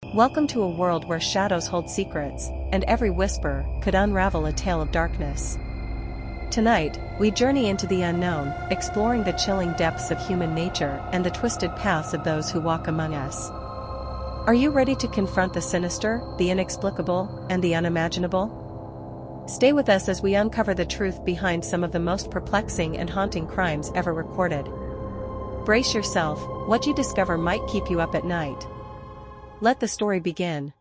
Welcome to a world where shadows hold secrets, and every whisper could unravel a tale of darkness. Tonight, we journey into the unknown, exploring the chilling depths of human nature and the twisted paths of those who walk among us. Are you ready to confront the sinister, the inexplicable, and the unimaginable? Stay with us as we uncover the truth behind some of the most perplexing and haunting crimes ever recorded. Brace yourself, what you discover might keep you up at night. Let the story begin.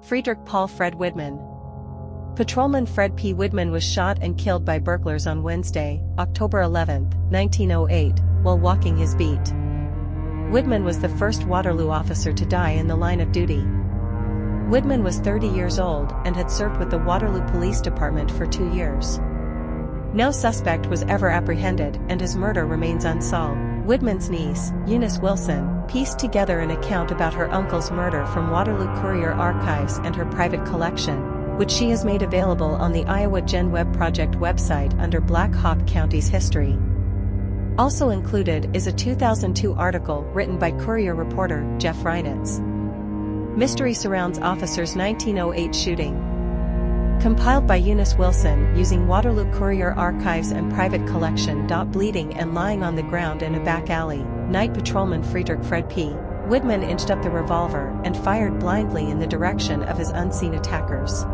Friedrich Paul Fred Widmann. Patrolman Fred P. Widmann was shot and killed by burglars on Wednesday, October 11, 1908, while walking his beat. Widmann was the first Waterloo officer to die in the line of duty. Widmann was 30 years old and had served with the Waterloo Police Department for 2 years. No suspect was ever apprehended and his murder remains unsolved. Widmann's niece, Eunice Wilson, pieced together an account about her uncle's murder from Waterloo Courier archives and her private collection, which she has made available on the Iowa Gen Web Project website under Black Hawk County's history. Also included is a 2002 article written by Courier reporter Jeff Reinitz. Mystery surrounds officers' 1908 shooting. Compiled by Eunice Wilson using Waterloo Courier archives and private collection. Bleeding and lying on the ground in a back alley, night patrolman Friedrich Fred P. Widmann inched up the revolver and fired blindly in the direction of his unseen attackers.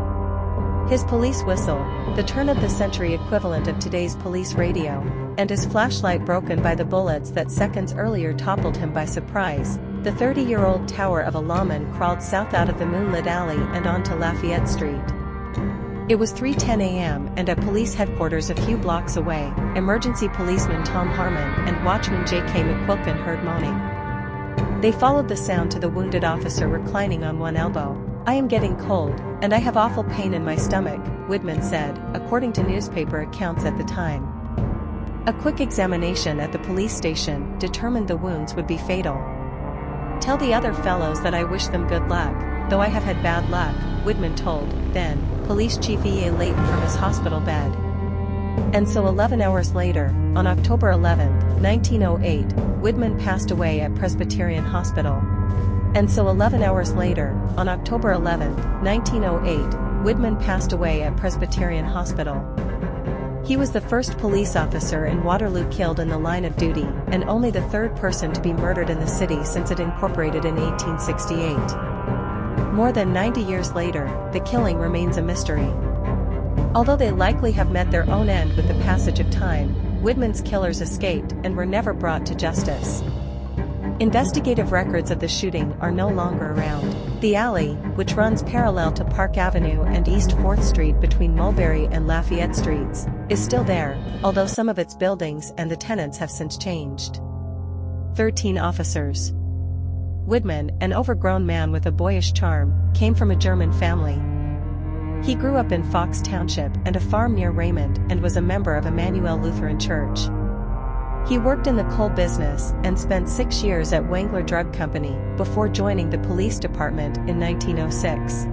His police whistle, the turn-of-the-century equivalent of today's police radio, and his flashlight broken by the bullets that seconds earlier toppled him by surprise, the 30-year-old tower of a lawman crawled south out of the moonlit alley and onto Lafayette Street. It was 3:10 a.m. and at police headquarters a few blocks away, emergency policeman Tom Harmon and watchman J.K. McQuilkin heard moaning. They followed the sound to the wounded officer reclining on one elbow. "I am getting cold, and I have awful pain in my stomach," Widmann said, according to newspaper accounts at the time. A quick examination at the police station determined the wounds would be fatal. "Tell the other fellows that I wish them good luck, though I have had bad luck," Widmann told, then, Police Chief E.A. Layton from his hospital bed. And so 11 hours later, on October 11, 1908, Widmann passed away at Presbyterian Hospital. And so 11 hours later, on October 11, 1908, Widmann passed away at Presbyterian Hospital. He was the first police officer in Waterloo killed in the line of duty, and only the third person to be murdered in the city since it incorporated in 1868. More than 90 years later, the killing remains a mystery. Although they likely have met their own end with the passage of time, Widmann's killers escaped and were never brought to justice. Investigative records of the shooting are no longer around. The alley, which runs parallel to Park Avenue and East 4th Street between Mulberry and Lafayette Streets, is still there, although some of its buildings and the tenants have since changed. 13 officers. Widmann, an overgrown man with a boyish charm, came from a German family. He grew up in Fox Township and a farm near Raymond and was a member of Emmanuel Lutheran Church. He worked in the coal business and spent 6 years at Wangler Drug Company before joining the police department in 1906.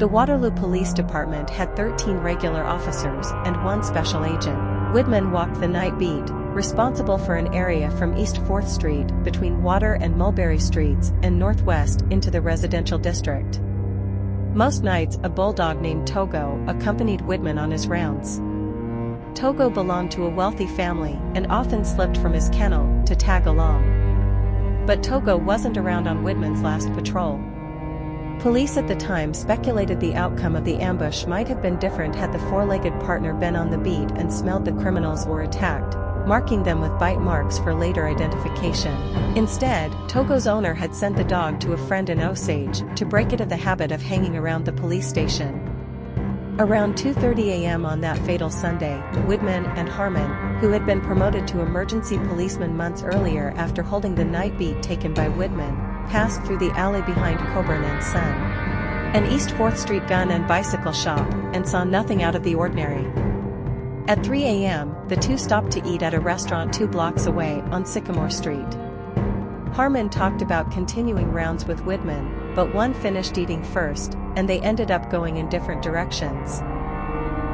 The Waterloo Police Department had 13 regular officers and 1 special agent. Widmann walked the night beat, responsible for an area from East 4th Street between Water and Mulberry Streets and northwest into the residential district. Most nights a bulldog named Togo accompanied Widmann on his rounds. Togo belonged to a wealthy family and often slipped from his kennel to tag along. But Togo wasn't around on Widmann's last patrol. Police at the time speculated the outcome of the ambush might have been different had the four-legged partner been on the beat and smelled the criminals or attacked, marking them with bite marks for later identification. Instead, Togo's owner had sent the dog to a friend in Osage to break it of the habit of hanging around the police station. Around 2:30 a.m. on that fatal Sunday, Widmann and Harmon, who had been promoted to emergency policeman months earlier after holding the night beat taken by Widmann, passed through the alley behind Coburn and Son, an East 4th Street gun and bicycle shop, and saw nothing out of the ordinary. At 3 a.m., the two stopped to eat at a restaurant 2 blocks away on Sycamore Street. Harmon talked about continuing rounds with Widman, but one finished eating first, and they ended up going in different directions.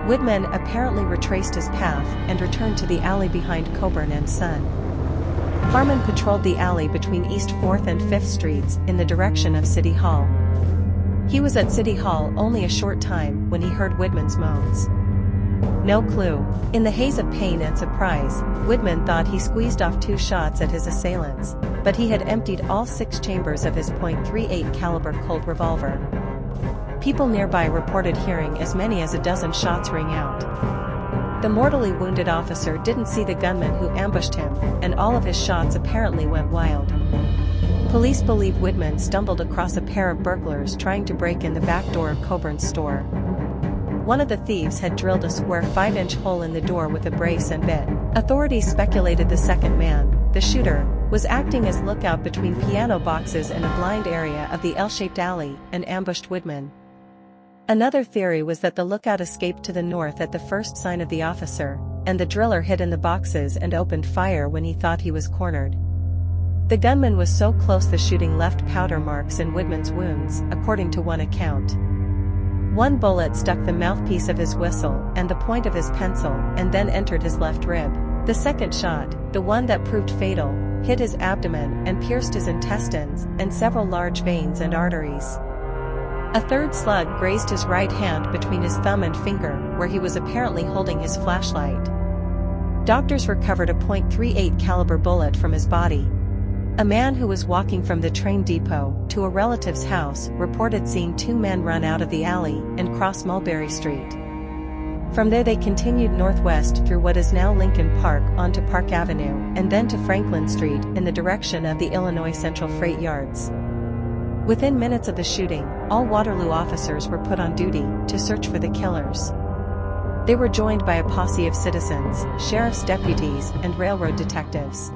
Widman apparently retraced his path and returned to the alley behind Coburn and Son. Harmon patrolled the alley between East 4th and 5th Streets in the direction of City Hall. He was at City Hall only a short time when he heard Widman's moans. No clue. In the haze of pain and surprise, Widman thought he squeezed off 2 shots at his assailants, but he had emptied all 6 chambers of his .38 caliber Colt revolver. People nearby reported hearing as many as a dozen shots ring out. The mortally wounded officer didn't see the gunman who ambushed him, and all of his shots apparently went wild. Police believe Widman stumbled across a pair of burglars trying to break in the back door of Coburn's store. One of the thieves had drilled a square 5-inch hole in the door with a brace and bit. Authorities speculated the second man, the shooter, was acting as lookout between piano boxes and a blind area of the L-shaped alley and ambushed Widman. Another theory was that the lookout escaped to the north at the first sign of the officer, and the driller hid in the boxes and opened fire when he thought he was cornered. The gunman was so close the shooting left powder marks in Widman's wounds, according to one account. One bullet stuck the mouthpiece of his whistle and the point of his pencil and then entered his left rib. The second shot, the one that proved fatal, hit his abdomen and pierced his intestines and several large veins and arteries. A third slug grazed his right hand between his thumb and finger, where he was apparently holding his flashlight. Doctors recovered a .38 caliber bullet from his body. A man who was walking from the train depot to a relative's house reported seeing 2 men run out of the alley and cross Mulberry Street. From there they continued northwest through what is now Lincoln Park onto Park Avenue and then to Franklin Street in the direction of the Illinois Central Freight Yards. Within minutes of the shooting, all Waterloo officers were put on duty to search for the killers. They were joined by a posse of citizens, sheriff's deputies, and railroad detectives.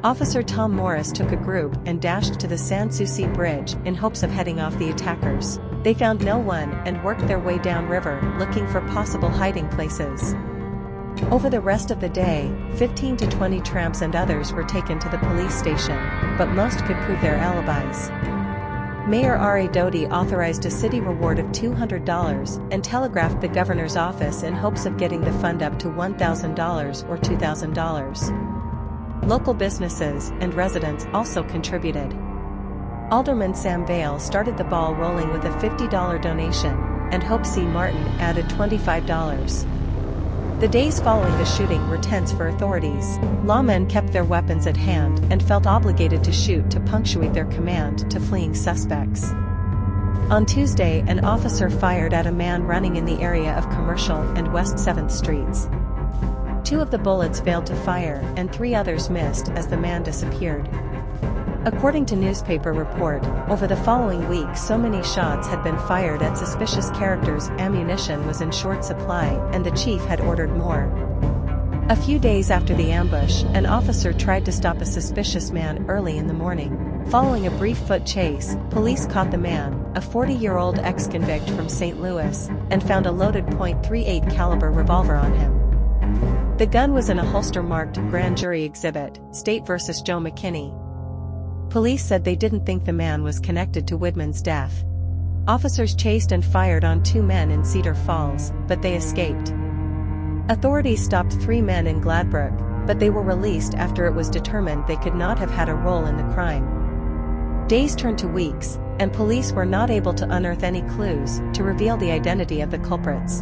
Officer Tom Morris took a group and dashed to the Sans Souci Bridge in hopes of heading off the attackers. They found no one and worked their way downriver looking for possible hiding places. Over the rest of the day, 15 to 20 tramps and others were taken to the police station, but most could prove their alibis. Mayor R.A. Doty authorized a city reward of $200 and telegraphed the governor's office in hopes of getting the fund up to $1,000 or $2,000. Local businesses and residents also contributed. Alderman Sam Vale started the ball rolling with a $50 donation, and Hope C. Martin added $25. The days following the shooting were tense for authorities. Lawmen kept their weapons at hand and felt obligated to shoot to punctuate their command to fleeing suspects. On Tuesday, an officer fired at a man running in the area of Commercial and West 7th Streets. 2 of the bullets failed to fire and 3 others missed as the man disappeared. According to newspaper report, over the following week so many shots had been fired at suspicious characters ammunition was in short supply and the chief had ordered more. A few days after the ambush, an officer tried to stop a suspicious man early in the morning. Following a brief foot chase, police caught the man, a 40-year-old ex-convict from St. Louis, and found a loaded .38 caliber revolver on him. The gun was in a holster marked Grand Jury Exhibit, State vs. Joe McKinney. Police said they didn't think the man was connected to Widman's death. Officers chased and fired on 2 men in Cedar Falls, but they escaped. Authorities stopped 3 men in Gladbrook, but they were released after it was determined they could not have had a role in the crime. Days turned to weeks, and police were not able to unearth any clues to reveal the identity of the culprits.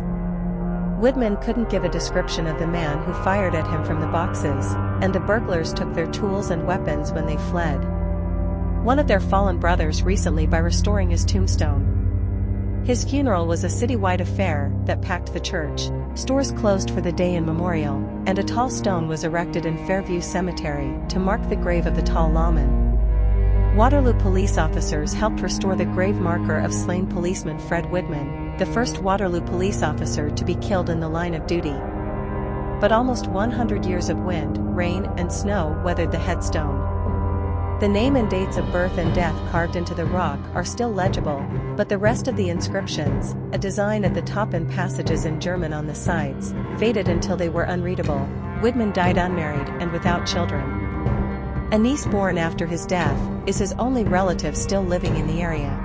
Widman couldn't give a description of the man who fired at him from the boxes, and the burglars took their tools and weapons when they fled. One of their fallen brothers recently by restoring his tombstone. His funeral was a citywide affair that packed the church. Stores closed for the day in memorial, and a tall stone was erected in Fairview Cemetery to mark the grave of the tall lawman. Waterloo police officers helped restore the grave marker of slain policeman Fred Widman, the first Waterloo police officer to be killed in the line of duty. But almost 100 years of wind, rain, and snow weathered the headstone. The name and dates of birth and death carved into the rock are still legible, but the rest of the inscriptions, a design at the top and passages in German on the sides, faded until they were unreadable. Widman died unmarried and without children. A niece born after his death is his only relative still living in the area.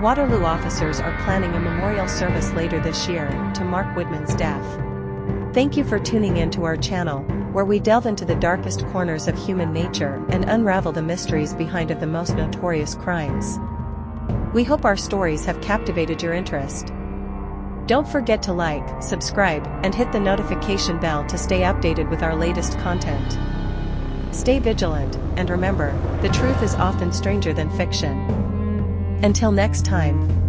Waterloo officers are planning a memorial service later this year to mark Widman's death. Thank you for tuning in to our channel, where we delve into the darkest corners of human nature and unravel the mysteries behind of the most notorious crimes. We hope our stories have captivated your interest. Don't forget to like, subscribe, and hit the notification bell to stay updated with our latest content. Stay vigilant, and remember, the truth is often stranger than fiction. Until next time.